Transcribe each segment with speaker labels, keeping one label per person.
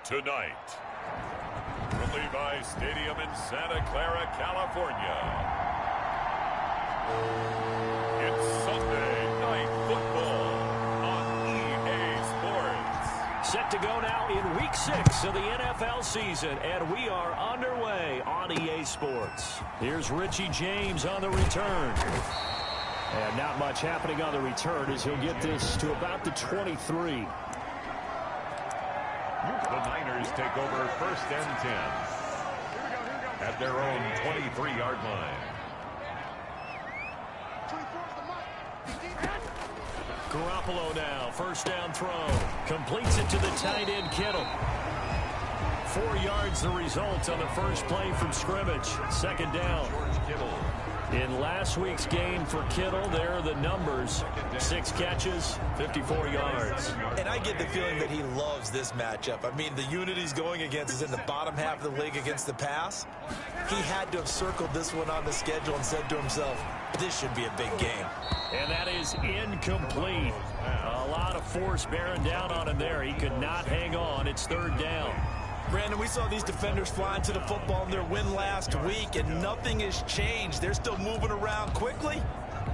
Speaker 1: tonight. From Levi Stadium in Santa Clara, California. It's Sunday Night Football on EA Sports.
Speaker 2: Set to go now in Week 6 of the NFL season, and we are underway on EA Sports. Here's Richie James on the return. And not much happening on the return as he'll get this to about the 23.
Speaker 1: The Niners take over 1st and 10 at their own 23-yard line.
Speaker 2: Garoppolo now, 1st down throw. Completes it to the tight end, Kittle. 4 yards the result on the first play from scrimmage. 2nd down. In last week's game for Kittle, there are the numbers. 6 catches, 54 yards.
Speaker 3: And I get the feeling that he loves this matchup. I mean, the unit he's going against is in the bottom half of the league against the pass. He had to have circled this one on the schedule and said to himself, this should be a big game.
Speaker 2: And that is incomplete. A lot of force bearing down on him there. He could not hang on. It's 3rd down.
Speaker 3: Brandon, we saw these defenders flying to the football in their win last week, and nothing has changed. They're still moving around quickly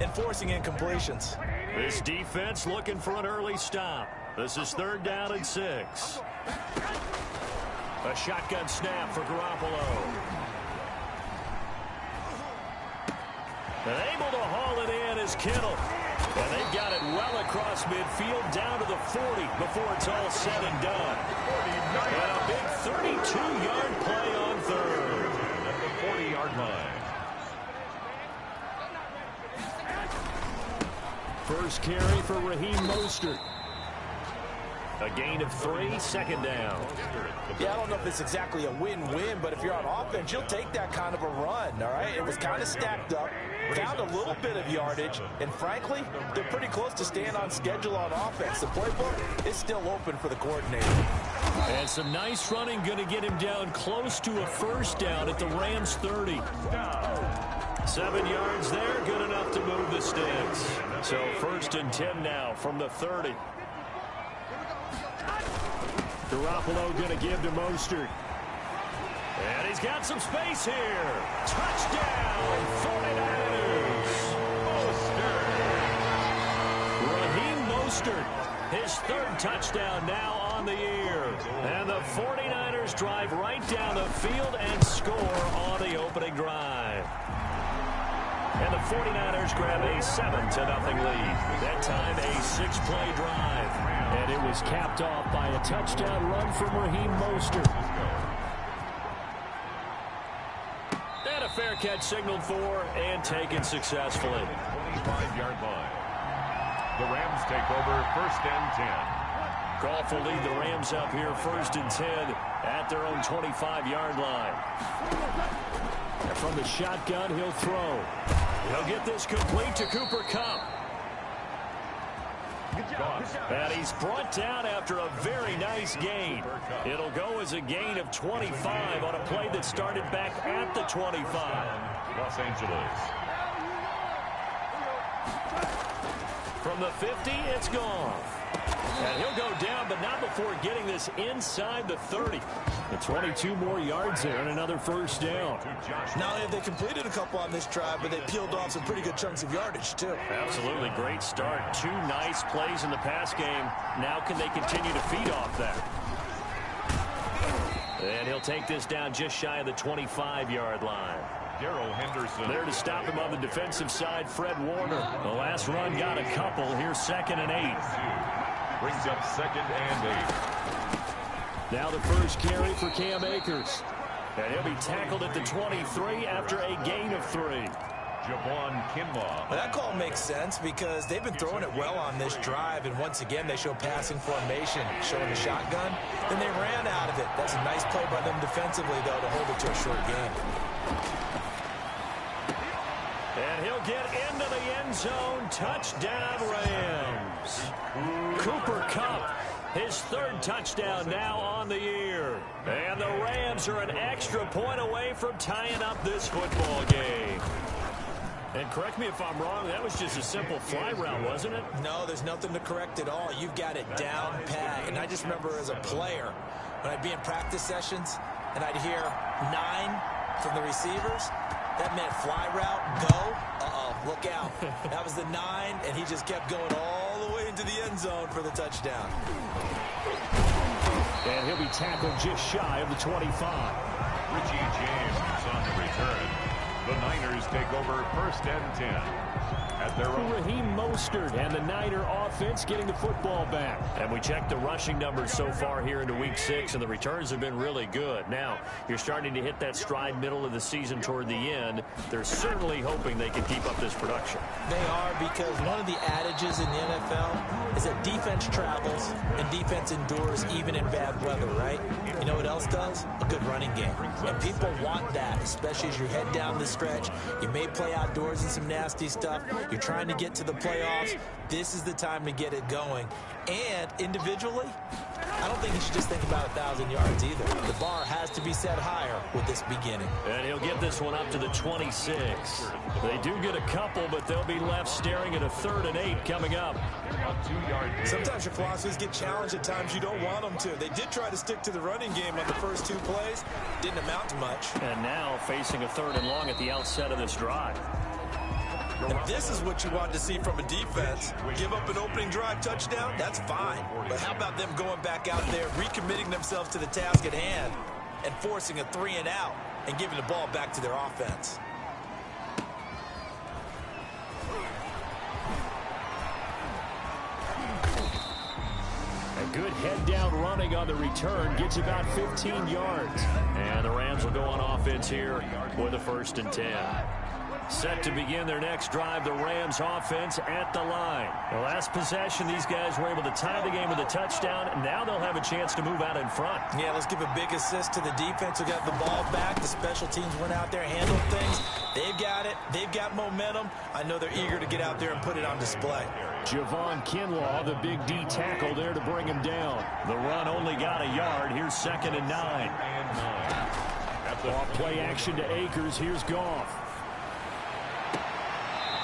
Speaker 3: and forcing incompletions.
Speaker 2: This defense looking for an early stop. This is 3rd down and 6. A shotgun snap for Garoppolo. And able to haul it in is Kittle. And they've got it well across midfield down to the 40 before it's all said and done. And a big 32-yard play on 3rd.
Speaker 1: At the 40-yard line.
Speaker 2: First carry for Raheem Mostert. A gain of 3, 2nd down.
Speaker 3: Yeah, I don't know if it's exactly a win-win, but if you're on offense, you'll take that kind of a run, all right? It was kind of stacked up, found a little bit of yardage, and frankly, they're pretty close to staying on schedule on offense. The playbook is still open for the coordinator.
Speaker 2: And some nice running going to get him down close to a 1st down at the Rams 30. 7 yards there, good enough to move the sticks. So 1st and 10 now from the 30. Garoppolo going to give to Mostert. And he's got some space here. Touchdown, 49ers. Raheem Mostert, his 3rd touchdown now on the year. And the 49ers drive right down the field and score on the opening drive. And the 49ers grab a 7-0 lead. That time a 6-play drive. And it was capped off by a touchdown run from Raheem Mostert. And a fair catch signaled for and taken successfully.
Speaker 1: 25-yard line. The Rams take over 1st and 10.
Speaker 2: Goff will lead the Rams up here 1st and 10 at their own 25-yard line. And from the shotgun, he'll throw. He'll get this complete to Cooper Kupp. And he's brought down after a very nice gain. It'll go as a gain of 25 on a play that started back at the 25.
Speaker 1: Los Angeles.
Speaker 2: From the 50, it's gone. And he'll go down, but not before getting this inside the 30. And 22 more yards there and another 1st down.
Speaker 3: Not only have they completed a couple on this drive, but they peeled off some pretty good chunks of yardage, too.
Speaker 2: Absolutely great start. 2 nice plays in the pass game. Now can they continue to feed off that? And he'll take this down just shy of the 25-yard line.
Speaker 1: Darrell Henderson.
Speaker 2: There to stop him on the defensive side, Fred Warner. The last run got a couple. Here's 2nd and 8.
Speaker 1: Brings up 2nd and 8.
Speaker 2: Now the first carry for Cam Akers. And he'll be tackled at the 23 after a gain of 3.
Speaker 1: Javon Kinlaw.
Speaker 3: Well, that call makes sense because they've been throwing it well on this drive, and once again they show passing formation, showing the shotgun. Then they ran out of it. That's a nice play by them defensively, though, to hold it to a short gain.
Speaker 2: And he'll get into the end zone. Touchdown, Rams. Cooper Kupp, his 3rd touchdown now on the year. And the Rams are an extra point away from tying up this football game. And correct me if I'm wrong, that was just a simple fly route, wasn't it?
Speaker 3: No, there's nothing to correct at all. You've got it down pat. And I just remember as a player, when I'd be in practice sessions and I'd hear 9 from the receivers, that meant fly route, go, look out. That was the 9, and he just kept going all the way into the end zone for the touchdown.
Speaker 2: And he'll be tackled just shy of the 25.
Speaker 1: Richie James on the return. The Niners take over 1st and 10. At their own.
Speaker 2: Raheem Mostert and the Niner offense getting the football back. And we checked the rushing numbers so far here into week 6, and the returns have been really good. Now, you're starting to hit that stride middle of the season toward the end. They're certainly hoping they can keep up this production.
Speaker 3: They are, because one of the adages in the NFL is that defense travels and defense endures even in bad weather, right? You know what else does? A good running game. And people want that, especially as you head down the stretch. You may play outdoors in some nasty stuff. You're trying to get to the playoffs. This is the time to get it going. And individually, I don't think you should just think about 1,000 yards either. The bar has to be set higher with this beginning.
Speaker 2: And he'll get this one up to the 26. They do get a couple, but they'll be left staring at a 3rd and 8 coming up.
Speaker 3: Sometimes your philosophies get challenged at times you don't want them to. They did try to stick to the running game on the first 2 plays. Didn't amount to much.
Speaker 2: And now facing a 3rd and long at the outset of this drive.
Speaker 3: And this is what you want to see from a defense. Give up an opening drive touchdown, that's fine. But how about them going back out there, recommitting themselves to the task at hand, and forcing a 3 and out, and giving the ball back to their offense.
Speaker 2: A good head-down running on the return gets about 15 yards. And the Rams will go on offense here with a 1st and 10. Set to begin their next drive, the Rams offense at the line. The last possession, these guys were able to tie the game with a touchdown. Now they'll have a chance to move out in front.
Speaker 3: Yeah, let's give a big assist to the defense who got the ball back. The special teams went out there, handled things. They've got it. They've got momentum. I know they're eager to get out there and put it on display.
Speaker 2: Javon Kinlaw, the big D tackle there to bring him down. The run only got a yard. Here's 2nd and 9. Off play action to Akers. Here's Goff.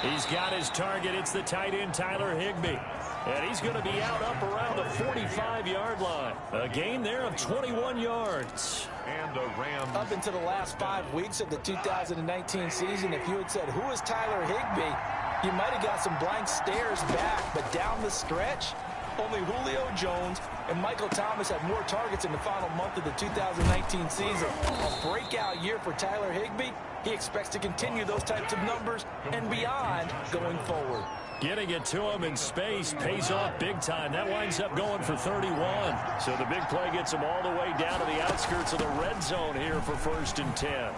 Speaker 2: He's got his target. It's the tight end, Tyler Higbee. And he's going to be out up around the 45-yard line. A gain there of 21 yards.
Speaker 1: And the Rams.
Speaker 3: Up into the last 5 weeks of the 2019 season, if you had said, who is Tyler Higbee, you might have got some blank stares back. But down the stretch, only Julio Jones and Michael Thomas had more targets in the final month of the 2019 season. A breakout year for Tyler Higbee. He expects to continue those types of numbers and beyond going forward.
Speaker 2: Getting it to him in space pays off big time. That winds up going for 31. So the big play gets him all the way down to the outskirts of the red zone here for 1st and 10.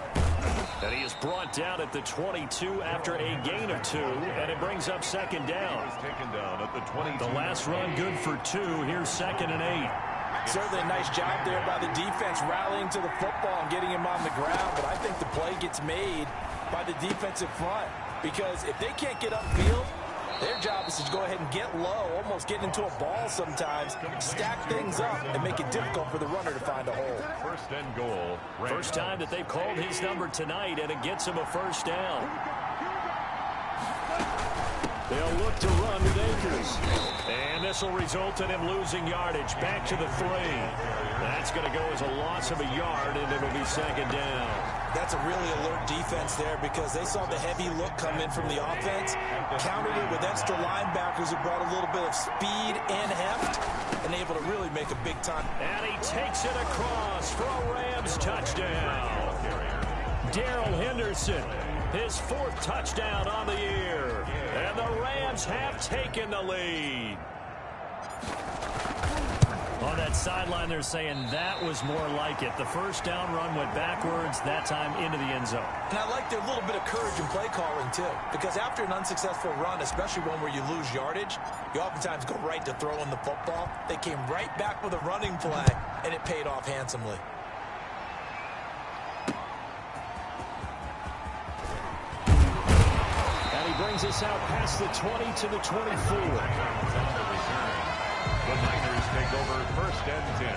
Speaker 2: And he is brought down at the 22 after a gain of 2, and it brings up 2nd down.
Speaker 1: Taken down at the 22.
Speaker 2: The last run good for 2. Here's 2nd and 8.
Speaker 3: Certainly a nice job there by the defense rallying to the football and getting him on the ground, but I think the play gets made by the defensive front, because if they can't get upfield, their job is to go ahead and get low, almost get into a ball sometimes, stack things up, and make it difficult for the runner to find a hole.
Speaker 1: 1st and goal.
Speaker 2: First time that they've called his number tonight, and it gets him a 1st down. They'll look to run with Akers. And this will result in him losing yardage. Back to the 3. That's going to go as a loss of a yard, and it'll be 2nd down.
Speaker 3: That's a really alert defense there, because they saw the heavy look come in from the offense, countered it with extra linebackers who brought a little bit of speed and heft, and able to really make a big time.
Speaker 2: And he takes it across for a Rams touchdown. Darrell Henderson, his 4th touchdown on the year. And the Rams have taken the lead. On that sideline, they're saying that was more like it. The 1st down run went backwards, that time into the end zone.
Speaker 3: And I like their little bit of courage in play calling, too. Because after an unsuccessful run, especially one where you lose yardage, you oftentimes go right to throwing the football. They came right back with a running play, and it paid off handsomely.
Speaker 2: Brings us out past the 20 to the 24.
Speaker 1: The Niners take over 1st and 10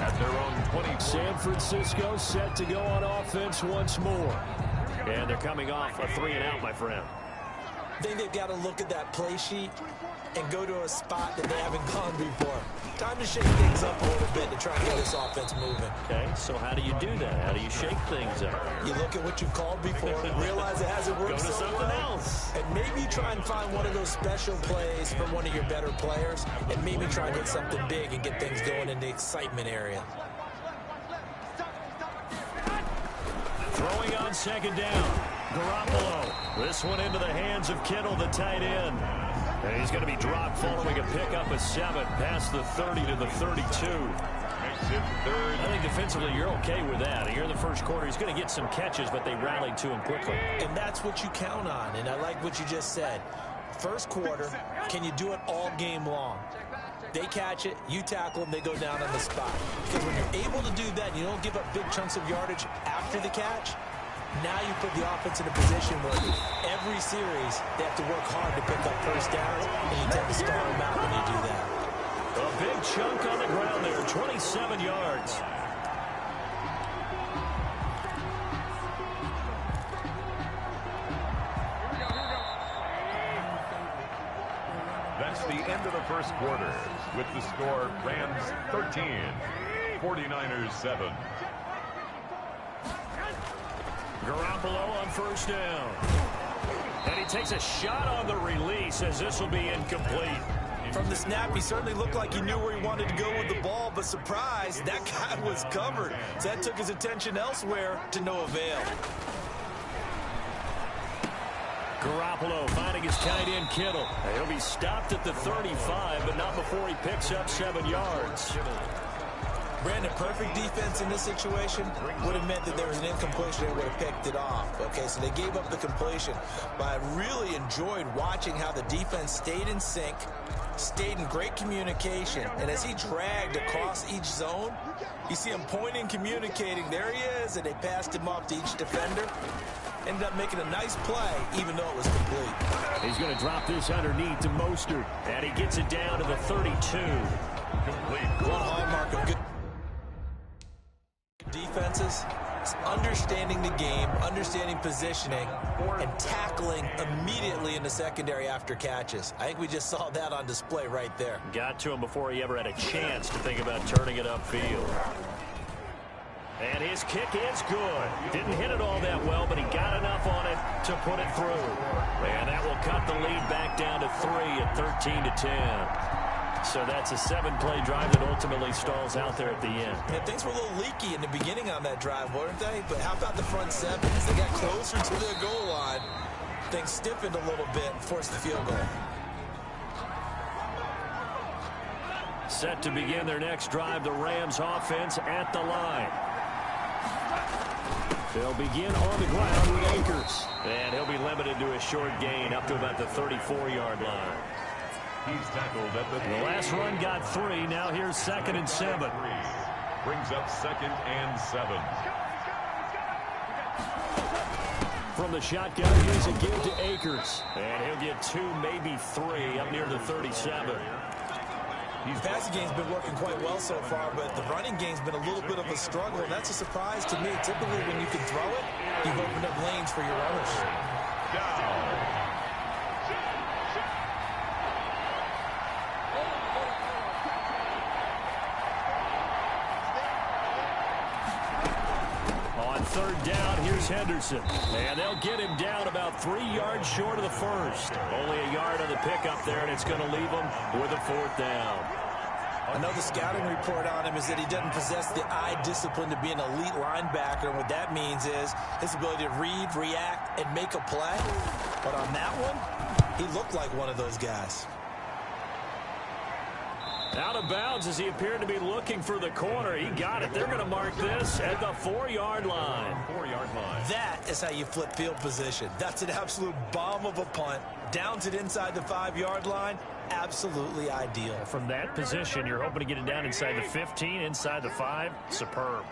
Speaker 1: at their own 20.
Speaker 2: San Francisco set to go on offense once more. And they're coming off a 3 and out, my friend.
Speaker 3: I think they've got to look at that play sheet and go to a spot that they haven't gone before. Time to shake things up a little bit to try and get this offense moving.
Speaker 2: Okay, so how do you do that? How do you shake things up?
Speaker 3: You look at what you've called before, realize it hasn't worked
Speaker 2: Go to
Speaker 3: so
Speaker 2: something
Speaker 3: well,
Speaker 2: else.
Speaker 3: and maybe try and find one of those special plays from one of your better players, and maybe try and hit something big and get things going in the excitement area.
Speaker 2: Throwing on second down. Garoppolo. This one into the hands of Kittle, the tight end. And he's going to be dropped following a pickup of 7 past the 30 to the 32.
Speaker 1: Makes it third.
Speaker 2: I think defensively you're okay with that. Here in the first quarter, he's going to get some catches, but they rallied to him quickly.
Speaker 3: And that's what you count on, and I like what you just said. First quarter, can you do it all game long? They catch it, you tackle them, they go down on the spot. Because when you're able to do that and you don't give up big chunks of yardage after the catch, now you put the offense in a position where every series they have to work hard to pick up first downs, and you tend to stall them out when you do that.
Speaker 2: A big chunk on the ground there, 27 yards.
Speaker 1: That's the end of the first quarter. With the score, Rams 13, 49ers 7.
Speaker 2: Garoppolo on first down. And he takes a shot on the release as this will be incomplete.
Speaker 3: From the snap, he certainly looked like he knew where he wanted to go with the ball, but surprise, that guy was covered. So that took his attention elsewhere to no avail.
Speaker 2: Garoppolo finding his tight end Kittle. He'll be stopped at the 35, but not before he picks up 7 yards.
Speaker 3: Brandon, perfect defense in this situation would have meant that there was an incompletion and would have picked it off. Okay, so they gave up the completion, but I really enjoyed watching how the defense stayed in sync, stayed in great communication, and as he dragged across each zone, you see him pointing, communicating, there he is, and they passed him off to each defender. Ended up making a nice play, even though it was complete.
Speaker 2: He's going to drop this underneath to Mostert, and he gets it down to the 32.
Speaker 1: Complete.
Speaker 3: One hallmark of good defenses is understanding the game, understanding positioning, and tackling immediately in the secondary after catches. I think we just saw that on display right there.
Speaker 2: Got to him before he ever had a chance to think about turning it upfield. And his kick is good. Didn't hit it all that well, but he got enough on it to put it through. And that will cut the lead back down to 3 at 13-10. So that's a 7-play drive that ultimately stalls out there at the end.
Speaker 3: Yeah, things were a little leaky in the beginning on that drive, weren't they? But how about the front seven? As they got closer to their goal line, things stiffened a little bit and forced the field goal.
Speaker 2: Set to begin their next drive, the Rams offense at the line. They'll begin on the ground with Akers. And he'll be limited to a short gain up to about the 34-yard line.
Speaker 1: He's tackled at the
Speaker 2: last run got 3. Now here's 2nd and 7.
Speaker 1: Brings up 2nd and 7.
Speaker 2: From the shotgun, here's a give to Akers. And he'll get 2, maybe 3 up near the 37.
Speaker 3: The passing game's been working quite well so far, but the running game's been a little bit of a struggle, and that's a surprise to me. Typically, when you can throw it, you've opened up lanes for your runners.
Speaker 1: Down.
Speaker 2: Third down, here's Henderson. And they'll get him down about 3 yards short of the first. Only a yard on the pickup there, and it's going to leave him with a 4th down.
Speaker 3: I know the scouting report on him is that he doesn't possess the eye discipline to be an elite linebacker, and what that means is his ability to read, react, and make a play. But on that one, he looked like one of those guys.
Speaker 2: Out of bounds as he appeared to be looking for the corner. He got it. They're going to mark this at the 4-yard line.
Speaker 1: 4-yard line.
Speaker 3: That is how you flip field position. That's an absolute bomb of a punt. Downs it inside the 5-yard line. Absolutely ideal.
Speaker 2: From that position, you're hoping to get it down inside the 15, inside the 5. Superb.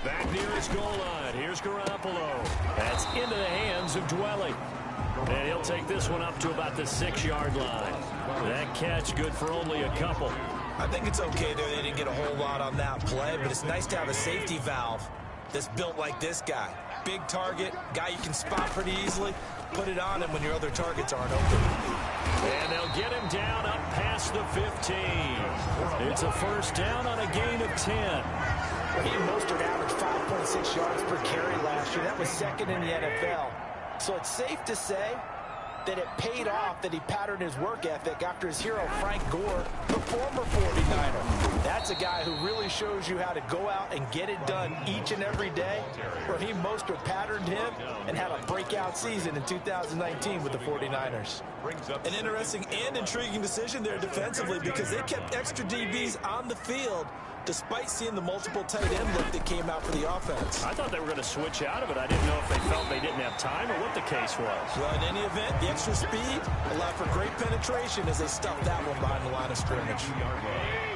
Speaker 2: Back near his goal line. Here's Garoppolo. That's into the hands of Dwelly. And he'll take this one up to about the 6-yard line. That catch good for only a couple.
Speaker 3: I think it's okay there. They didn't get a whole lot on that play, but it's nice to have a safety valve that's built like this guy. Big target, guy you can spot pretty easily. Put it on him when your other targets aren't open.
Speaker 2: And they'll get him down up past the 15. It's a first down on a gain of 10.
Speaker 3: Raheem Mostert averaged 5.6 yards per carry last year. That was second in the NFL. So it's safe to say that it paid off that he patterned his work ethic after his hero Frank Gore, the former 49er. That's a guy who really shows you how to go out and get it done each and every day. Raheem Mostert patterned him and had a breakout season in 2019 with the 49ers. An interesting and intriguing decision there defensively because they kept extra DBs on the field despite seeing the multiple tight end look that came out for the offense.
Speaker 2: I thought they were going to switch out of it. I didn't know if they felt they didn't have time or what the case was.
Speaker 3: Well, in any event, the extra speed allowed for great penetration as they stuffed that one behind the line of scrimmage.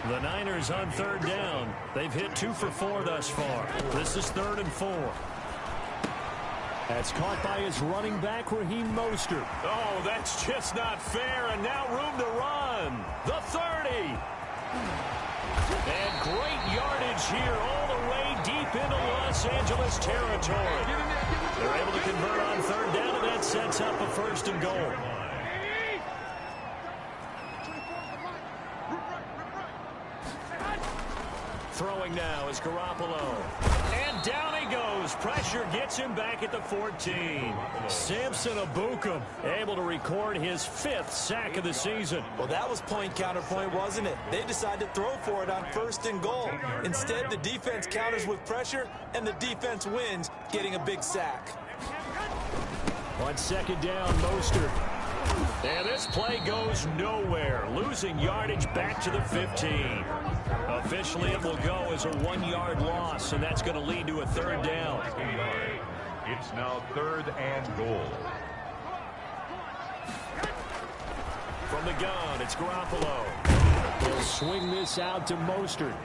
Speaker 2: The Niners on third down. They've hit 2 for 4 thus far. This is 3rd and 4. That's caught by his running back, Raheem Mostert. Oh, that's just not fair, and now room to run. The 30. And great yardage here all the way deep into Los Angeles territory. They're able to convert on third down, and that sets up a 1st and goal. Throwing now is Garoppolo. And down he goes. Pressure gets him back at the 14. Samson Abukum able to record his 5th sack of the season.
Speaker 3: Well, that was point counterpoint, wasn't it? They decided to throw for it on 1st and goal. Instead, the defense counters with pressure, and the defense wins, getting a big sack.
Speaker 2: On 2nd down, Mostert. And this play goes nowhere, losing yardage back to the 15. Officially, it will go as a 1-yard loss, and that's going to lead to a 3rd down.
Speaker 1: It's now 3rd and goal.
Speaker 2: From the gun, it's Garoppolo. He'll swing this out to Mostert.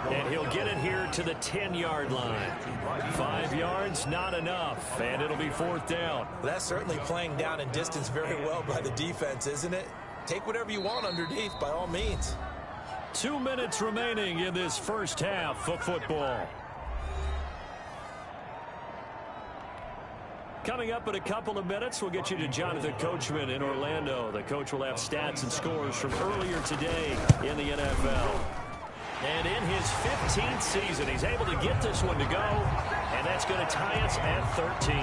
Speaker 2: And he'll get it here to the 10-yard line. 5 yards, not enough, and it'll be 4th down.
Speaker 3: Well, that's certainly playing down in distance very well by the defense, isn't it? Take whatever you want underneath, by all means.
Speaker 2: 2 minutes remaining in this first half of football. Coming up in a couple of minutes, we'll get you to Jonathan Coachman in Orlando. The coach will have stats and scores from earlier today in the NFL. And in his 15th season, he's able to get this one to go, and that's going to tie us at 13.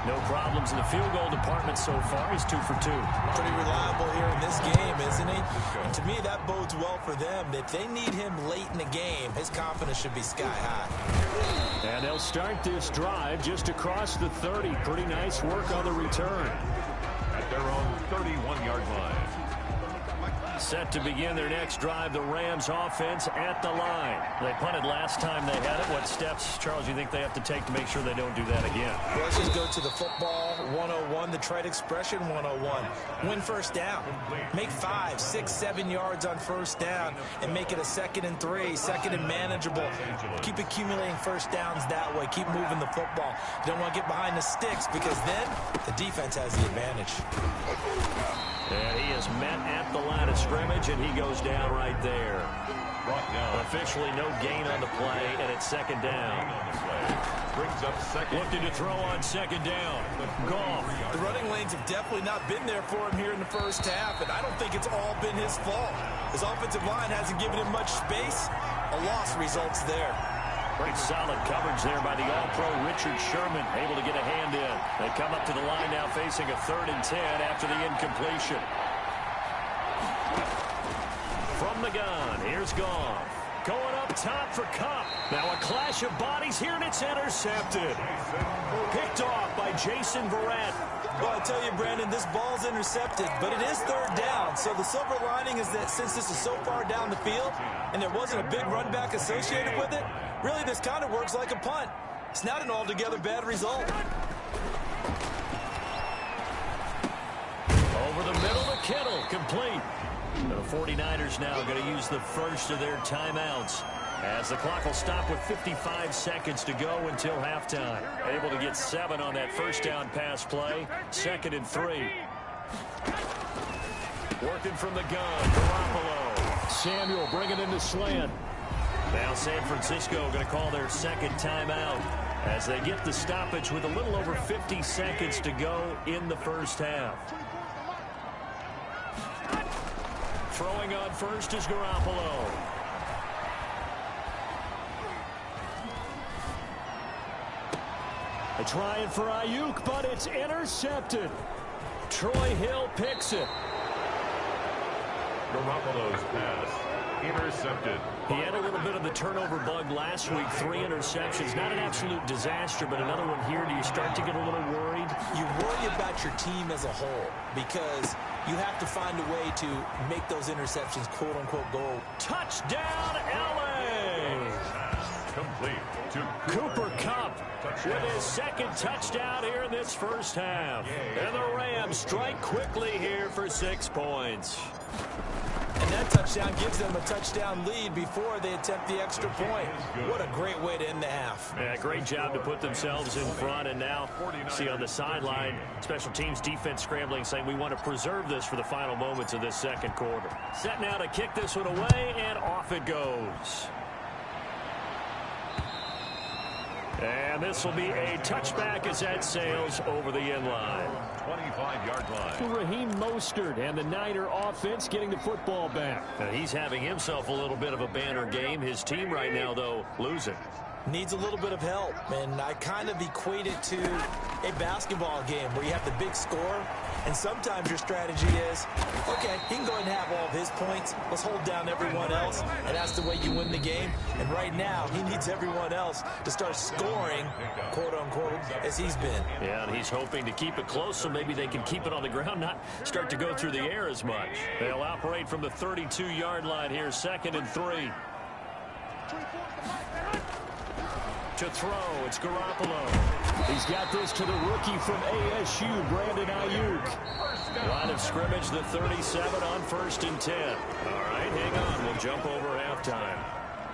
Speaker 2: No problems in the field goal department so far. He's 2 for 2.
Speaker 3: Pretty reliable here in this game, isn't he? And to me, that bodes well for them. If they need him late in the game, his confidence should be sky high.
Speaker 2: And they'll start this drive just across the 30. Pretty nice work on the return.
Speaker 1: At their own 31-yard line.
Speaker 2: Set to begin their next drive, the Rams offense at the line. They punted last time they had it. What steps, Charles, you think they have to take to make sure they don't do that again?
Speaker 3: Well, let's just go to the football 101, the trite expression 101. Win first down. Make 5, 6, 7 yards on first down and make it a 2nd and 3, 2nd and manageable. Keep accumulating first downs that way. Keep moving the football. You don't want to get behind the sticks because then the defense has the advantage.
Speaker 2: And he is met at the line of scrimmage, and he goes down right there.
Speaker 1: Brought down.
Speaker 2: Officially no gain on the play, and it's 2nd down.
Speaker 1: Brings up 2nd.
Speaker 2: Looking to throw on 2nd down. Goff.
Speaker 3: The running lanes have definitely not been there for him here in the first half, and I don't think it's all been his fault. His offensive line hasn't given him much space. A loss results there.
Speaker 2: Great solid coverage there by the All-Pro Richard Sherman, able to get a hand in. They come up to the line now facing a 3rd and 10 after the incompletion. From the gun, here's Goff. Going up top for Kupp. Now a clash of bodies here, and it's intercepted. Picked off by Jason Verrett.
Speaker 3: Well, I tell you, Brandon, this ball's intercepted, but it is 3rd down. So the silver lining is that since this is so far down the field and there wasn't a big run back associated with it, really this kind of works like a punt. It's not an altogether bad result.
Speaker 2: Over the middle to Kittle, complete. The 49ers now going to use the first of their timeouts as the clock will stop with 55 seconds to go until halftime. Able to get 7 on that first down pass play. 2nd and 3. Working from the gun, Garoppolo. Samuel bringing in the slant. Now San Francisco going to call their second timeout as they get the stoppage with a little over 50 seconds to go in the first half. Throwing on first is Garoppolo. Trying for Ayuk, but it's intercepted. Troy Hill picks it.
Speaker 1: Garoppolo's pass intercepted.
Speaker 2: He had a little bit of the turnover bug last week. 3 interceptions. Not an absolute disaster, but another one here. Do you start to get a little worried?
Speaker 3: You worry about your team as a whole because you have to find a way to make those interceptions quote-unquote goal.
Speaker 2: Touchdown, L.A.
Speaker 1: Complete to
Speaker 2: Cooper Kupp with his second touchdown here in this first half. And the Rams strike quickly here for 6 points.
Speaker 3: And that touchdown gives them a touchdown lead before they attempt the extra point. What a great way to end the half.
Speaker 2: Yeah, great job to put themselves in front. And now, see on the sideline, special teams defense scrambling, saying we want to preserve this for the final moments of this second quarter. Set now to kick this one away, and off it goes. And this will be a touchback as that sails over the end line.
Speaker 1: 25-yard line.
Speaker 2: Raheem Mostert and the Niner offense getting the football back. He's having himself a little bit of a banner game. His team right now, though, losing.
Speaker 3: Needs a little bit of help, and I kind of equate it to a basketball game where you have the big score, and sometimes your strategy is, okay, he can go ahead and have all of his points. Let's hold down everyone else, and that's the way you win the game. And right now, he needs everyone else to start scoring, quote-unquote, as he's been.
Speaker 2: Yeah, and he's hoping to keep it close so maybe they can keep it on the ground, not start to go through the air as much. They'll operate from the 32-yard line here, 2nd and 3. To throw, it's Garoppolo. He's got this to the rookie from ASU, Brandon Ayuk. Line of scrimmage, the 37 on 1st and 10. All right, hang on. We'll jump over halftime.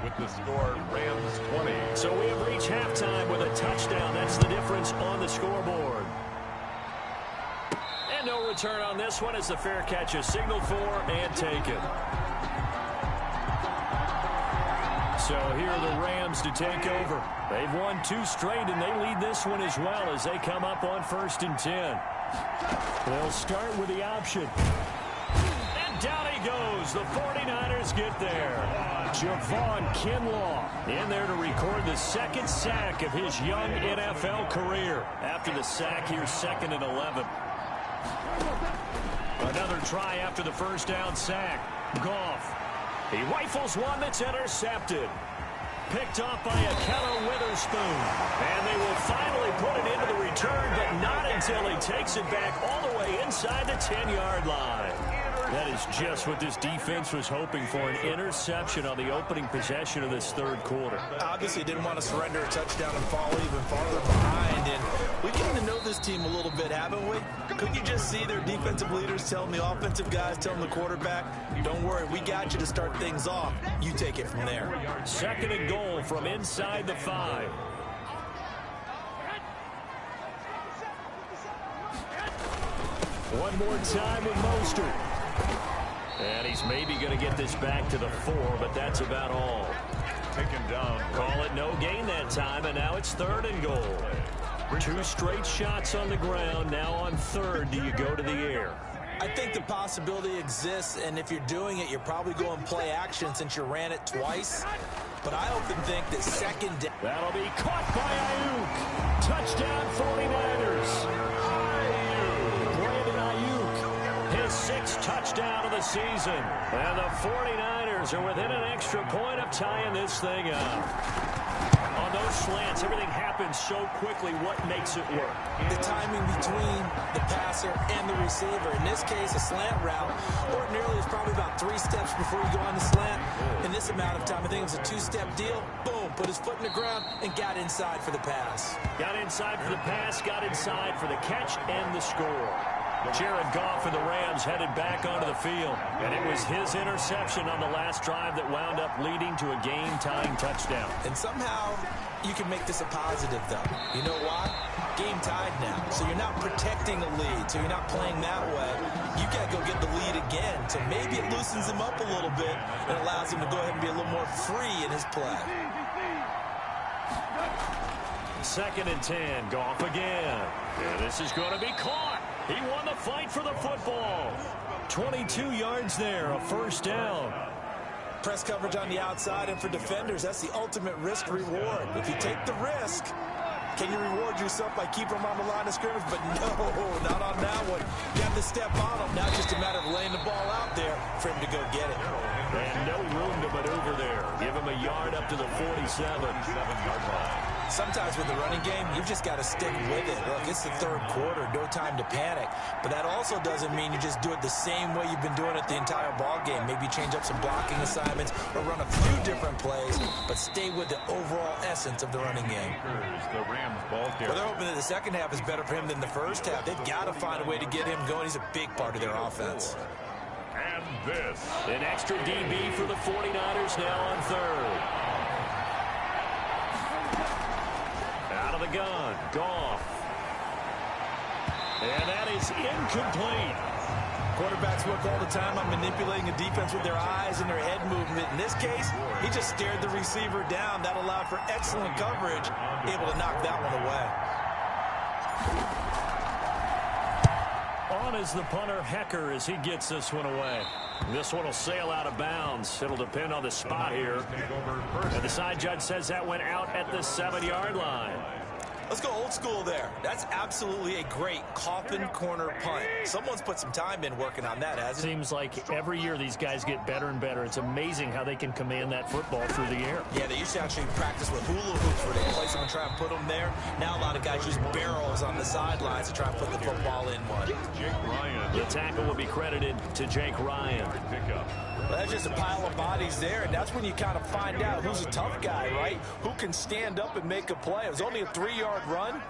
Speaker 1: With the score, Rams 20.
Speaker 2: So we have reached halftime with a touchdown. That's the difference on the scoreboard. And no return on this one as the fair catch is signaled for and taken. So here are the Rams to take over. They've won 2 straight, and they lead this one as well as they come up on 1st and 10. They'll start with the option. And down he goes. The 49ers get there. Javon Kinlaw in there to record the 2nd sack of his young NFL career. After the sack, here's 2nd and 11. Another try after the first down sack. Goff. He rifles one that's intercepted. Picked off by Akello Witherspoon. And they will finally put it into the return, but not until he takes it back all the way inside the 10-yard line. That is just what this defense was hoping for, an interception on the opening possession of this 3rd quarter.
Speaker 3: Obviously didn't want to surrender a touchdown and fall even farther behind. And we've gotten to know this team a little bit, haven't we? Couldn't you just see their defensive leaders telling the offensive guys, telling the quarterback, don't worry, we got you to start things off. You take it from there.
Speaker 2: 2nd and goal from inside the 5. One more time with Mostert. And he's maybe going to get this back to the 4, but that's about all.
Speaker 1: Taken down.
Speaker 2: Call it no gain that time, and now it's 3rd and goal. 2 straight shots on the ground. Now on 3rd, do you go to the air?
Speaker 3: I think the possibility exists, and if you're doing it, you're probably going play action since you ran it twice. But I often think that 2nd down.
Speaker 2: That'll be caught by Ayuk. Touchdown 49ers. Brandon Ayuk, his 6th touchdown of the season. And the 49ers are within an extra point of tying this thing up. On those slants, everything happens so quickly. What makes it work?
Speaker 3: The timing between the passer and the receiver. In this case, a slant route ordinarily is probably about 3 steps before you go on the slant. In this amount of time, I think it was a 2-step deal. Boom, put his foot in the ground and got inside for the pass.
Speaker 2: Got inside for the pass, got inside for the catch and the score. Jared Goff and the Rams headed back onto the field. And it was his interception on the last drive that wound up leading to a game-tying touchdown.
Speaker 3: And somehow you can make this a positive, though. You know why? Game tied now, so you're not protecting a lead, so you're not playing that way. You got to go get the lead again, so maybe it loosens him up a little bit and allows him to go ahead and be a little more free in his play.
Speaker 2: 2nd and 10, Goff again. And this is going to be caught. He won the fight for the football. 22 yards there, a first down.
Speaker 3: Press coverage on the outside, and for defenders, that's the ultimate risk-reward. If you take the risk, can you reward yourself by keeping them on the line of scrimmage? But no, not on that one. You have to step on them. Now it's just a matter of laying the ball out there for him to go get it.
Speaker 2: And no room to maneuver there. Give him a yard up to the 47-yard line.
Speaker 3: Sometimes with the running game, you've just got to stick with it. Look, it's the 3rd quarter, no time to panic. But that also doesn't mean you just do it the same way you've been doing it the entire ball game. Maybe change up some blocking assignments or run a few different plays, but stay with the overall essence of the running game.
Speaker 1: The Rams ball carrier.
Speaker 3: Well, they're hoping that the second half is better for him than the first half. They've got to find a way to get him going. He's a big part of their offense.
Speaker 1: And this.
Speaker 2: An extra DB for the 49ers now on 3rd. Out of the gun, Goff. And that is incomplete.
Speaker 3: Quarterbacks work all the time on manipulating a defense with their eyes and their head movement. In this case, he just stared the receiver down. That allowed for excellent coverage, able to knock that one away.
Speaker 2: On is the punter, Hecker, as he gets this one away. This one will sail out of bounds. It'll depend on the spot here. And the side judge says that went out at the 7-yard line.
Speaker 3: Let's go old school there. That's absolutely a great coffin corner punt. Someone's put some time in working on that, hasn't it?
Speaker 2: Seems like every year these guys get better and better. It's amazing how they can command that football through the air.
Speaker 3: Yeah, they used to actually practice with hula hoops where they place them and try and put them there. Now a lot of guys use barrels on the sidelines to try and put the football in one.
Speaker 1: Jake Ryan.
Speaker 2: The tackle will be credited to Jake Ryan.
Speaker 3: Well, that's just a pile of bodies there, and that's when you kind of find out who's a tough guy, right? Who can stand up and make a play. It was only a 3-yard run,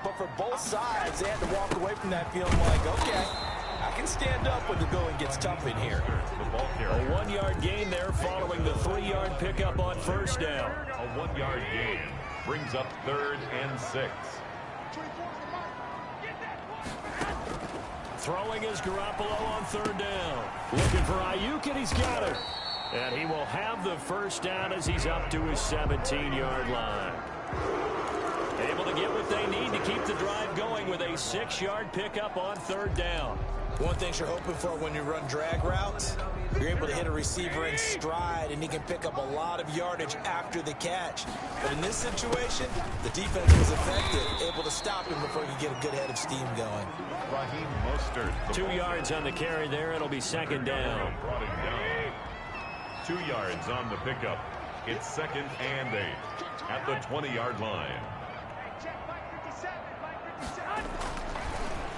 Speaker 3: but for both sides, they had to walk away from that feeling like, okay, I can stand up when the going gets tough in here.
Speaker 2: A 1-yard gain there following the 3-yard pickup on first down.
Speaker 1: A 1-yard gain brings up 3rd and 6.
Speaker 2: Throwing is Garoppolo on 3rd down. Looking for Ayuk, and he's got it. And he will have the first down as he's up to his 17-yard line. Able to get what they need to keep the drive going with a 6-yard pickup on 3rd down.
Speaker 3: One thing you're hoping for when you run drag routes, you're able to hit a receiver in stride, and he can pick up a lot of yardage after the catch. But in this situation, the defense was effective, able to stop him before he could get a good head of steam going.
Speaker 2: 2 yards on the carry there. It'll be 2nd down.
Speaker 1: 2 yards on the pickup. It's 2nd and 8 at the 20-yard line.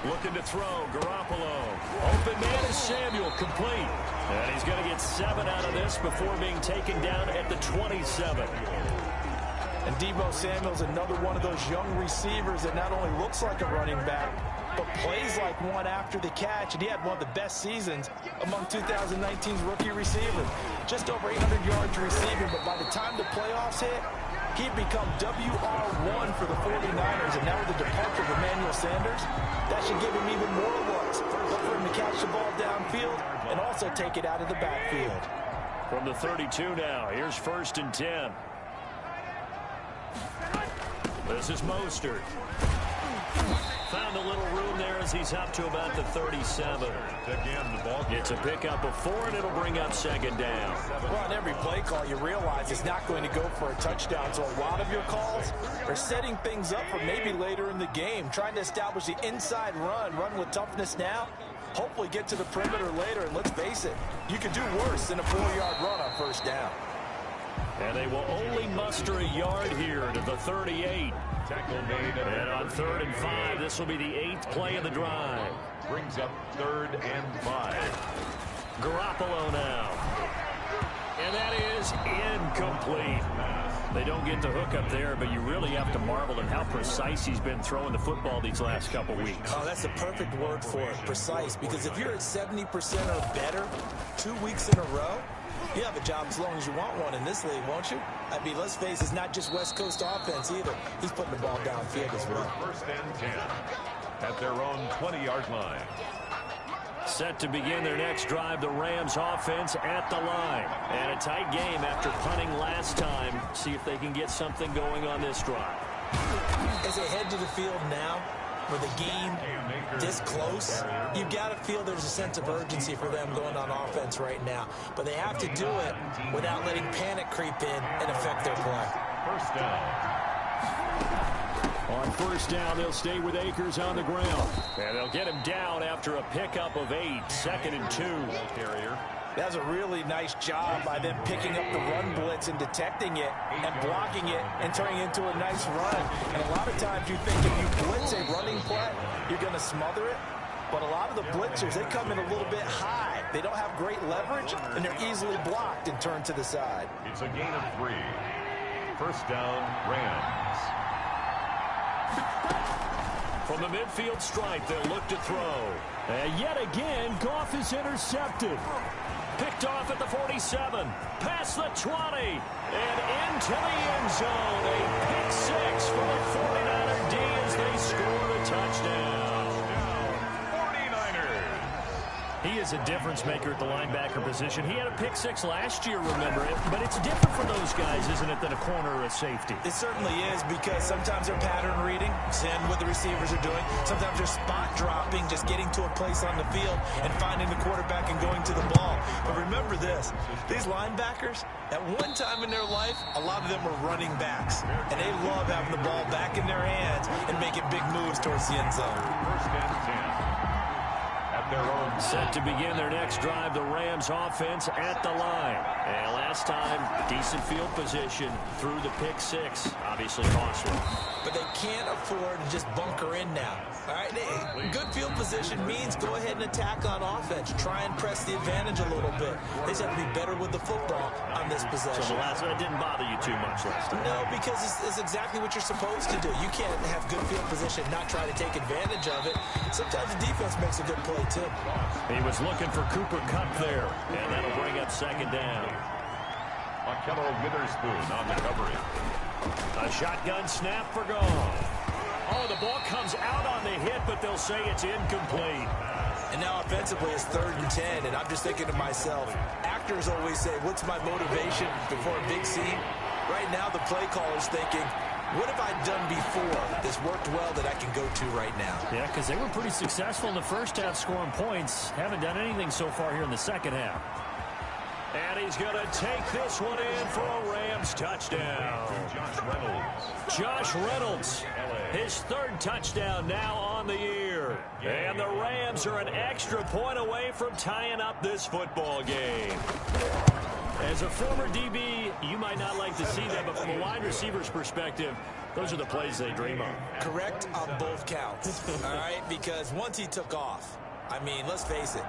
Speaker 2: Looking to throw, Garoppolo. Open man is Samuel, complete. And he's going to get 7 out of this before being taken down at the 27.
Speaker 3: And Deebo Samuel's another one of those young receivers that not only looks like a running back, but plays like one after the catch. And he had one of the best seasons among 2019's rookie receivers. Just over 800 yards receiving, but by the time the playoffs hit, he'd become WR1 for the 49ers. And now with the departure of Emmanuel Sanders, that should give him even more looks. Look for him to catch the ball downfield and also take it out of the backfield.
Speaker 2: From the 32 now, here's 1st and 10. This is Mostert. Found a little room there as he's up to about the 37.
Speaker 1: Again, the ball.
Speaker 2: It's a pickup of 4, and it'll bring up 2nd down.
Speaker 3: Well, on every play call, you realize it's not going to go for a touchdown. So a lot of your calls are setting things up for maybe later in the game, trying to establish the inside run with toughness now, hopefully get to the perimeter later. And let's face it, you could do worse than a 4-yard run on 1st down.
Speaker 2: And they will only muster a yard here to the 38.
Speaker 1: Tackle made.
Speaker 2: And on 3rd and 5, this will be the 8th play of the drive.
Speaker 1: Brings up 3rd and 5.
Speaker 2: Garoppolo now. And that is incomplete. They don't get the hook up there, but you really have to marvel at how precise he's been throwing the football these last couple weeks.
Speaker 3: Oh, that's the perfect word for it, precise. Because if you're at 70% or better 2 weeks in a row, You have a job as long as you want one in this league, won't you? I mean, let's face it, it's not just West Coast offense either. He's putting the ball downfield as well.
Speaker 1: First and 10 at their own 20-yard line.
Speaker 2: Set to begin their next drive, the Rams offense at the line. And a tight game after punting last time. See if they can get something going on this drive.
Speaker 3: As they head to the field now, with the game this close, you've got to feel there's a sense of urgency for them going on offense right now. But they have to do it without letting panic creep in and affect their play.
Speaker 1: First down.
Speaker 2: On first down, they'll stay with Akers on the ground. And they'll get him down after a pickup of 8, 2nd and 2.
Speaker 3: That's a really nice job by them picking up the run blitz and detecting it and blocking it and turning it into a nice run. And a lot of times you think if you blitz a running play, you're going to smother it. But a lot of the blitzers, they come in a little bit high. They don't have great leverage, and they're easily blocked and turned to the side.
Speaker 1: It's a gain of 3. First down, Rams.
Speaker 2: From the midfield stripe, they'll look to throw. And yet again, Goff is intercepted. Picked off at the 47, past the 20, and into the end zone. A pick 6 for the 49er D as they score the touchdown.
Speaker 1: 49ers.
Speaker 2: He is a difference maker at the linebacker position. He had a pick 6 last year, remember it. But it's different for those guys, isn't it, than a corner or a safety?
Speaker 3: It certainly is, because sometimes they're pattern reading, seeing what the receivers are doing. Sometimes they're spot dropping, just getting to a place on the field and finding the quarterback and going to the ball. But remember this, these linebackers, at one time in their life, a lot of them were running backs. And they love having the ball back in their hands and making big moves towards the end zone.
Speaker 1: First and 10. Their own.
Speaker 2: Set to begin their next drive, the Rams offense at the line. And last time, decent field position through the pick 6. Obviously costly.
Speaker 3: But they can't afford to just bunker in now. All right, good field position means go ahead and attack on offense. Try and press the advantage a little bit. They just have to be better with the football on this possession.
Speaker 2: So the last one didn't bother you too much last time?
Speaker 3: No, because it's exactly what you're supposed to do. You can't have good field position, not try to take advantage of it. Sometimes the defense makes a good play, too.
Speaker 2: He was looking for Cooper Kupp there, and that'll bring up 2nd down.
Speaker 1: Akello Witherspoon on the coverage.
Speaker 2: A shotgun snap for Goff. Oh, the ball comes out on the hit, but they'll say it's incomplete.
Speaker 3: And now offensively it's 3rd and 10, and I'm just thinking to myself, actors always say, what's my motivation before a big scene? Right now the play caller's thinking, what have I done before that's worked well that I can go to right now?
Speaker 2: Yeah, because they were pretty successful in the first half scoring points. Haven't done anything so far here in the second half. And he's going to take this one in for a Rams touchdown. Josh Reynolds, his 3rd touchdown now on the year. And the Rams are an extra point away from tying up this football game. As a former DB, you might not like to see that, but from a wide receiver's perspective, those are the plays they dream of.
Speaker 3: Correct on both counts, all right? Because once he took off, I mean, let's face it,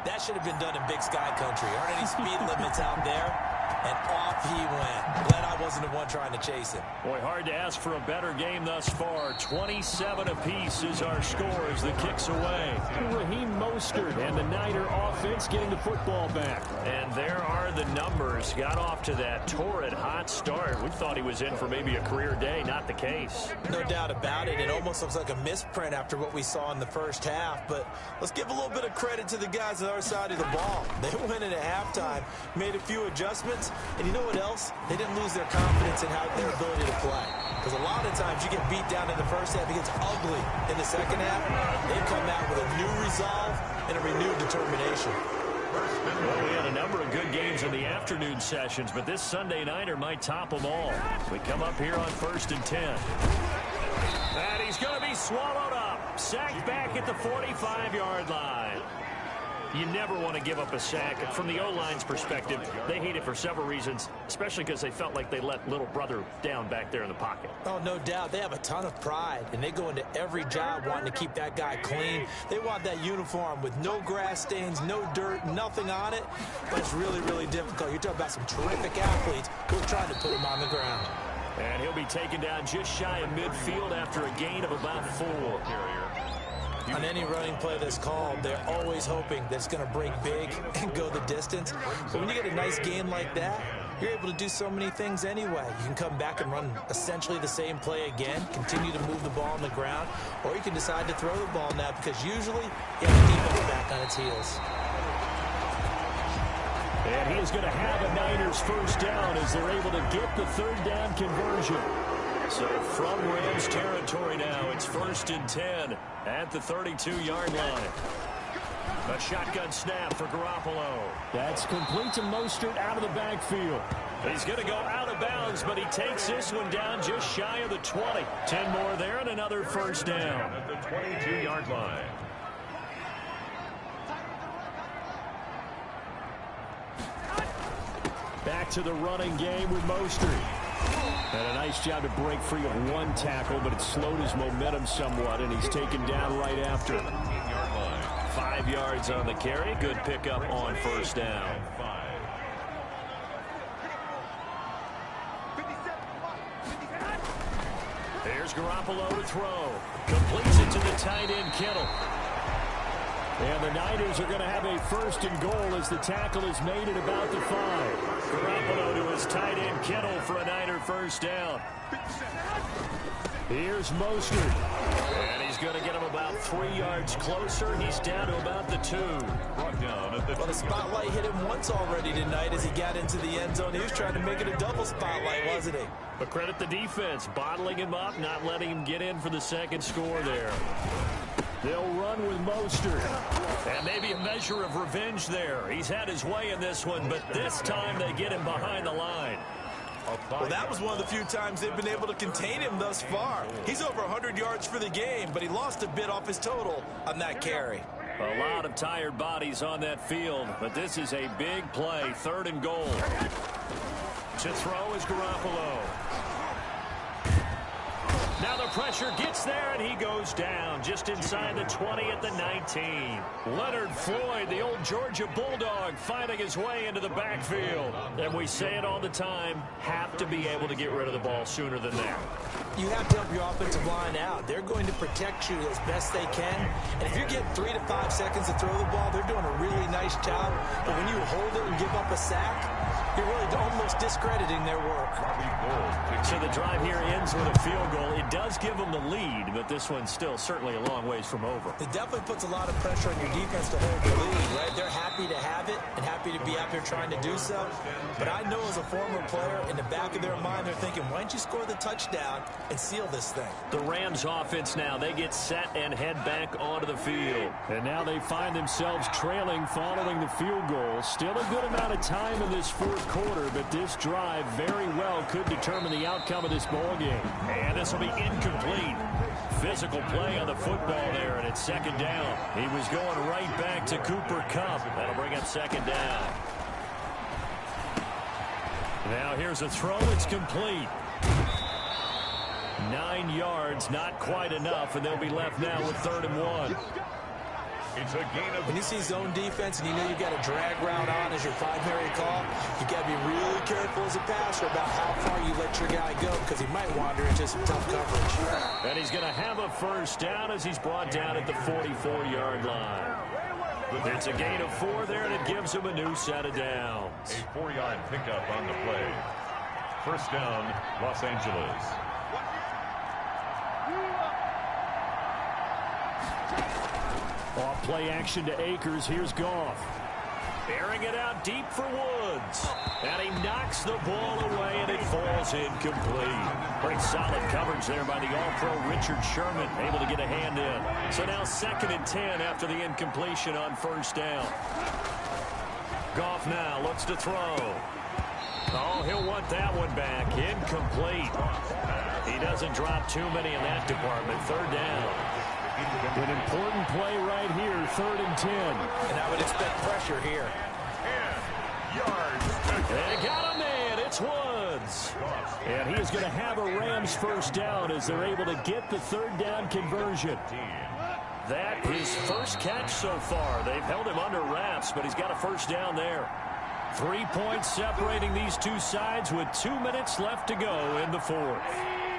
Speaker 3: that should have been done in Big Sky Country. Aren't any speed limits out there? And off he went. Glad I wasn't the one trying to chase him.
Speaker 2: Boy, hard to ask for a better game thus far. 27 apiece is our score as the kick's away. Raheem Mostert and the Niner offense getting the football back. And there are the numbers. Got off to that torrid hot start. We thought he was in for maybe a career day. Not the case.
Speaker 3: No doubt about it. It almost looks like a misprint after what we saw in the first half. But let's give a little bit of credit to the guys on our side of the ball. They went in at halftime, made a few adjustments. And you know what else? They didn't lose their confidence in their ability to play. Because a lot of times you get beat down in the first half, it gets ugly in the second half. They come out with a new resolve and a renewed determination.
Speaker 2: Well, we had a number of good games in the afternoon sessions, but this Sunday nighter might top them all. We come up here on 1st and 10. And he's going to be swallowed up. Sacked back at the 45-yard line. You never want to give up a sack. From the O-line's perspective, they hate it for several reasons, especially because they felt like they let little brother down back there in the pocket.
Speaker 3: Oh, no doubt. They have a ton of pride, and they go into every job wanting to keep that guy clean. They want that uniform with no grass stains, no dirt, nothing on it. But it's really, really difficult. You're talking about some terrific athletes who are trying to put him on the ground.
Speaker 2: And he'll be taken down just shy of midfield after a gain of about 4.
Speaker 3: On any running play that's called, they're always hoping that it's going to break big and go the distance. But when you get a nice gain like that, you're able to do so many things anyway. You can come back and run essentially the same play again, continue to move the ball on the ground, or you can decide to throw the ball now because usually you have the defense back on its heels.
Speaker 2: And he is going to have a Niners first down as they're able to get the third down conversion. So from Rams territory now, it's 1st and 10 at the 32-yard line. A shotgun snap for Garoppolo. That's complete to Mostert out of the backfield. He's going to go out of bounds, but he takes this one down just shy of the 20. 10 more there and another first down.
Speaker 1: At the 22-yard line.
Speaker 2: Back to the running game with Mostert. And a nice job to break free of one tackle, but it slowed his momentum somewhat, and he's taken down right after.
Speaker 1: 17-yard line.
Speaker 2: 5 yards on the carry. Good pickup on first down. There's Garoppolo to throw. Completes it to the tight end, Kittle. And the Niners are going to have a 1st and goal as the tackle is made at about the 5. Garoppolo to his tight end, Kittle, for a Niner first down. Here's Mostert. And he's going to get him about 3 yards closer. He's down to about the 2.
Speaker 1: Brought down at the
Speaker 3: Well, the spotlight hit him once already tonight as he got into the end zone. He was trying to make it a double spotlight, wasn't he?
Speaker 2: But credit the defense, bottling him up, not letting him get in for the second score there. They'll run with Mostert. And maybe a measure of revenge there. He's had his way in this one, but this time they get him behind the line.
Speaker 3: Well, that was one of the few times they've been able to contain him thus far. He's over 100 yards for the game, but he lost a bit off his total on that carry.
Speaker 2: A lot of tired bodies on that field, but this is a big play, 3rd and goal. To throw is Garoppolo. Now the pressure gets there, and he goes down just inside the 20 at the 19. Leonard Floyd, the old Georgia Bulldog, finding his way into the backfield. And we say it all the time, have to be able to get rid of the ball sooner than that.
Speaker 3: You have to help your offensive line out. They're going to protect you as best they can. And if you're getting 3 to 5 seconds to throw the ball, they're doing a really nice job. But when you hold it and give up a sack, you're really almost discrediting their work.
Speaker 2: So the drive here ends with a field goal. It does give them the lead, but this one's still certainly a long ways from over.
Speaker 3: It definitely puts a lot of pressure on your defense to hold the lead, right? They're happy to have it and happy to be out there trying to do so. But I know as a former player, in the back of their mind, they're thinking, why don't you score the touchdown and seal this thing?
Speaker 2: The Rams offense now, they get set and head back onto the field. And now they find themselves trailing following the field goal. Still a good amount of time in this 4th quarter, but this drive very well could determine the outcome of this ball game. And this will be incomplete. Physical play on the football there, and it's 2nd down. He was going right back to Cooper Kupp. That'll bring up 2nd down. Now here's a throw. It's complete. 9 yards, not quite enough, and they'll be left now with 3rd and 1.
Speaker 1: It's a gain of...
Speaker 3: When you see zone defense and you know you've got a drag route on as your primary call, you got to be really careful as a passer about how far you let your guy go because he might wander into some tough coverage.
Speaker 2: And he's going to have a first down as he's brought down at the 44-yard line. It's a gain of 4 there, and it gives him a new set of downs.
Speaker 1: A 4-yard pickup on the play. First down, Los Angeles.
Speaker 2: Off play action to Akers. Here's Goff. Airing it out deep for Woods. And he knocks the ball away, and it falls incomplete. Pretty solid coverage there by the All-Pro Richard Sherman, able to get a hand in. So now 2nd and 10 after the incompletion on first down. Goff now looks to throw. Oh, he'll want that one back. Incomplete. He doesn't drop too many in that department. 3rd down. An important play right here, 3rd and 10.
Speaker 3: And I would expect pressure here.
Speaker 1: 10 yards.
Speaker 2: They got a man. It's Woods. And he is going to have a Rams first down as they're able to get the 3rd down conversion. That is first catch so far. They've held him under wraps, but he's got a first down there. 3 points separating these two sides with 2 minutes left to go in the 4th.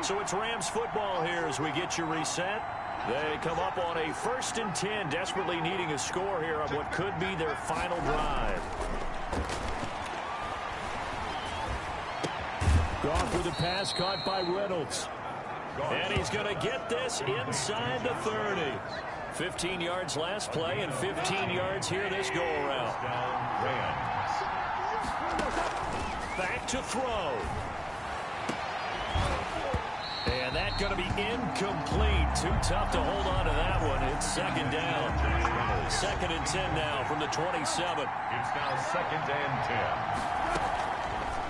Speaker 2: So it's Rams football here as we get you reset. They come up on a 1st and 10, desperately needing a score here on what could be their final drive. Goff with a pass caught by Reynolds. And he's going to get this inside the 30. 15 yards last play and 15 yards here this go-around. Back to throw. And that's going to be incomplete. Too tough to hold on to that one. It's 2nd down. 2nd and 10 now from the 27.
Speaker 1: It's now 2nd and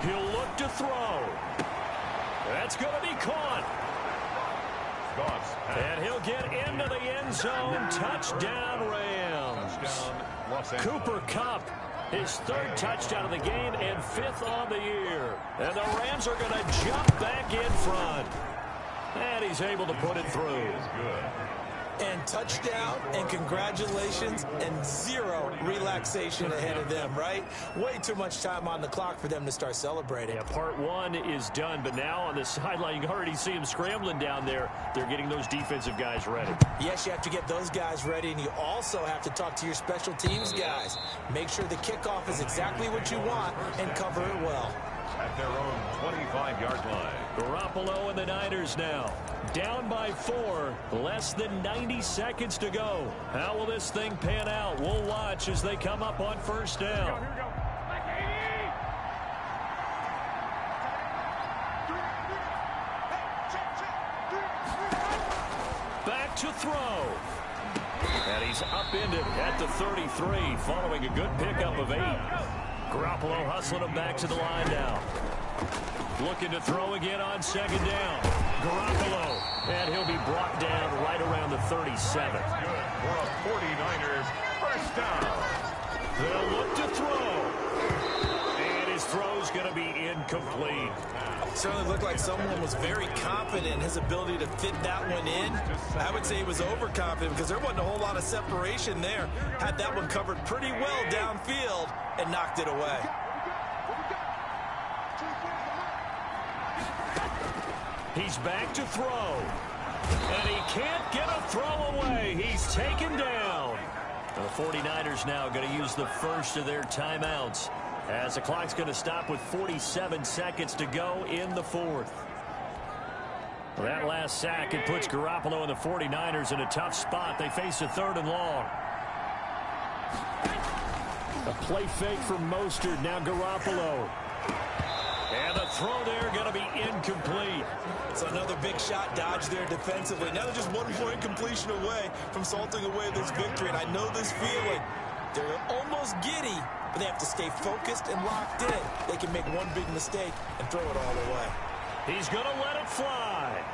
Speaker 1: 10.
Speaker 2: He'll look to throw. That's going to be caught. And he'll get into the end zone. Touchdown, Rams. Cooper Kupp, his 3rd touchdown of the game and 5th on the year. And the Rams are going to jump back in front. And he's able to put it through.
Speaker 3: And touchdown, and congratulations, and 0 relaxation ahead of them, right? Way too much time on the clock for them to start celebrating.
Speaker 2: Yeah, part 1 is done, but now on the sideline, you can already see them scrambling down there. They're getting those defensive guys ready.
Speaker 3: Yes, you have to get those guys ready, and you also have to talk to your special teams guys. Make sure the kickoff is exactly what you want and cover it well.
Speaker 1: At their own 25-yard line.
Speaker 2: Garoppolo and the Niners now. Down by 4. Less than 90 seconds to go. How will this thing pan out? We'll watch as they come up on 1st down. Back to throw. And he's upended at the 33 following a good pickup of 8. Garoppolo hustling him back to the line now. Looking to throw again on 2nd down. Garoppolo. And he'll be brought down right around the 37.
Speaker 1: Good for a 49ers 1st down.
Speaker 2: They'll look to throw. And his throw's going to be incomplete.
Speaker 3: Certainly looked like someone was very confident in his ability to fit that one in. I would say he was overconfident because there wasn't a whole lot of separation there. Had that one covered pretty well downfield and knocked it away.
Speaker 2: He's back to throw. And he can't get a throw away. He's taken down. The 49ers now going to use the first of their timeouts, as the clock's going to stop with 47 seconds to go in the 4th. That last sack, it puts Garoppolo and the 49ers in a tough spot. They face a 3rd and long. A play fake from Mostert. Now Garoppolo. And the throw there going to be incomplete.
Speaker 3: So another big shot dodge there defensively. Now they're just 1-point completion away from salting away this victory. And I know this feeling. They're almost giddy, but they have to stay focused and locked in. They can make one big mistake and throw it all away.
Speaker 2: He's going to let it fly.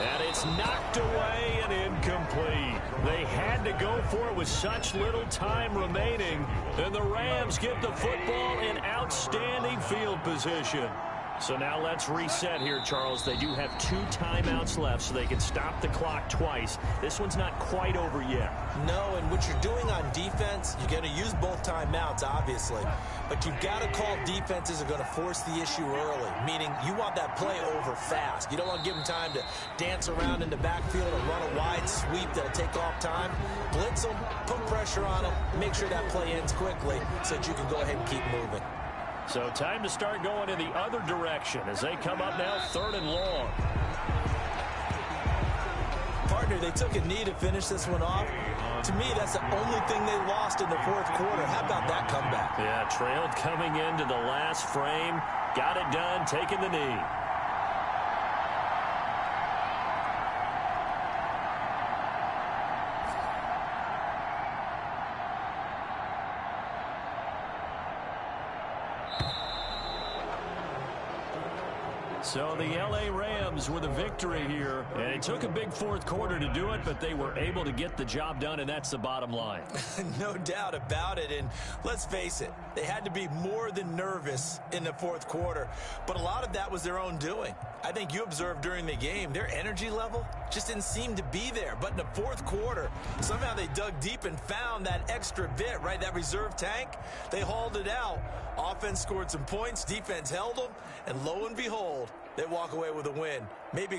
Speaker 2: And it's knocked away and incomplete. They had to go for it with such little time remaining. And the Rams get the football in outstanding field position. So now let's reset here, Charles. They do have 2 timeouts left, so they can stop the clock twice. This one's not quite over yet.
Speaker 3: No, and what you're doing on defense, you're going to use both timeouts, obviously. But you've got to call defenses are going to force the issue early, meaning you want that play over fast. You don't want to give them time to dance around in the backfield or run a wide sweep that'll take off time. Blitz them, put pressure on them, make sure that play ends quickly so that you can go ahead and keep moving.
Speaker 2: So time to start going in the other direction as they come up now 3rd and long.
Speaker 3: Partner, they took a knee to finish this one off. To me, that's the only thing they lost in the 4th quarter. How about that comeback?
Speaker 2: Yeah, trailed coming into the last frame. Got it done, taking the knee. So the L.A. Rams with a victory here, and it took a big 4th quarter to do it, but they were able to get the job done, and that's the bottom line.
Speaker 3: No doubt about it, and let's face it, they had to be more than nervous in the 4th quarter, but a lot of that was their own doing. I think you observed during the game, their energy level just didn't seem to be there, but in the 4th quarter, somehow they dug deep and found that extra bit, right, that reserve tank. They hauled it out. Offense scored some points, defense held them, and lo and behold, they walk away with a win. Maybe